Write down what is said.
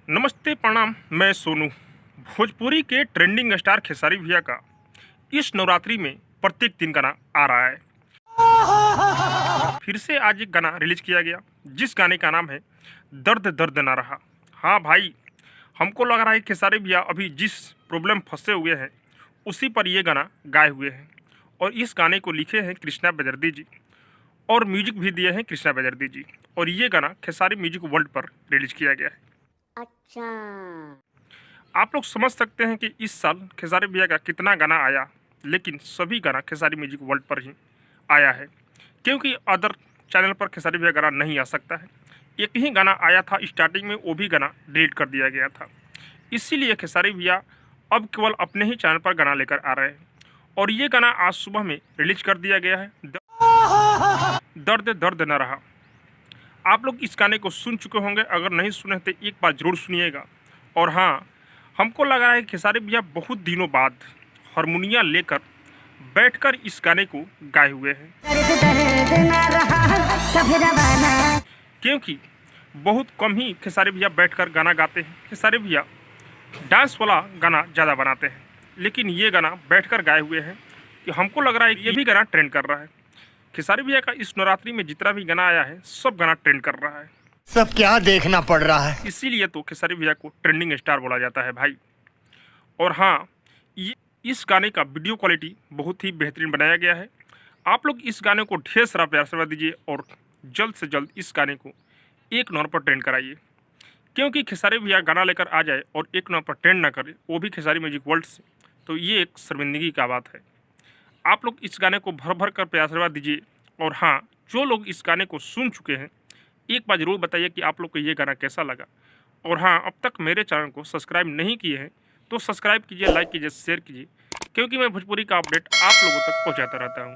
नमस्ते प्रणाम, मैं सोनू। भोजपुरी के ट्रेंडिंग स्टार खेसारी भैया का इस नवरात्रि में प्रत्येक दिन गाना आ रहा है। फिर से आज एक गाना रिलीज किया गया जिस गाने का नाम है दर्द दर्द ना रहा। हाँ भाई, हमको लग रहा है खेसारी भैया अभी जिस प्रॉब्लम फंसे हुए हैं उसी पर ये गाना गाए हुए हैं। और इस गाने को लिखे हैं कृष्णा बेदर्दी जी और म्यूजिक भी दिए हैं कृष्णा बेदर्दी जी। और ये गाना खेसारी म्यूजिक वर्ल्ड पर रिलीज किया गया है। अच्छा, आप लोग समझ सकते हैं कि इस साल खेसारी भैया का कितना गाना आया, लेकिन सभी गाना खेसारी म्यूजिक वर्ल्ड पर ही आया है, क्योंकि अदर चैनल पर खेसारी भैया गाना नहीं आ सकता है। एक ही गाना आया था स्टार्टिंग में, वो भी गाना डिलीट कर दिया गया था। इसीलिए खेसारी भैया अब केवल अपने ही चैनल पर गाना लेकर आ रहे हैं। और ये गाना आज सुबह में रिलीज कर दिया गया है, दर्द दर्द न रहा। आप लोग इस गाने को सुन चुके होंगे, अगर नहीं सुने तो एक बार जरूर सुनिएगा। और हाँ, हमको लग रहा है कि खेसारी भैया बहुत दिनों बाद हारमोनिया लेकर बैठकर इस गाने को गाए हुए हैं, क्योंकि बहुत कम ही खेसारी भैया बैठकर गाना गाते हैं। खेसारी भैया डांस वाला गाना ज़्यादा बनाते हैं, लेकिन ये गाना बैठकर गाए हुए हैं कि हमको लग रहा है कि ये भी गाना ट्रेंड कर रहा है। खेसारी भैया का इस नवरात्रि में जितना भी गाना आया है सब गाना ट्रेंड कर रहा है। सब क्या देखना पड़ रहा है। इसीलिए तो खेसारी भैया को ट्रेंडिंग स्टार बोला जाता है भाई। और हाँ, ये इस गाने का वीडियो क्वालिटी बहुत ही बेहतरीन बनाया गया है। आप लोग इस गाने को ढेर सारा प्यार से दीजिए और जल्द से जल्द इस गाने को एक नंबर पर ट्रेंड कराइए, क्योंकि खेसारी भैया गाना लेकर आ जाए और एक नंबर पर ट्रेंड ना करे, वो भी खेसारी म्यूजिक वर्ल्ड से, तो ये एक शर्मिंदगी का बात है। आप लोग इस गाने को भर भर कर प्यार दीजिए। और हाँ, जो लोग इस गाने को सुन चुके हैं एक बार ज़रूर बताइए कि आप लोग को ये गाना कैसा लगा। और हाँ, अब तक मेरे चैनल को सब्सक्राइब नहीं किए हैं तो सब्सक्राइब कीजिए, लाइक कीजिए, शेयर कीजिए, क्योंकि मैं भोजपुरी का अपडेट आप लोगों तक पहुँचाता रहता हूँ।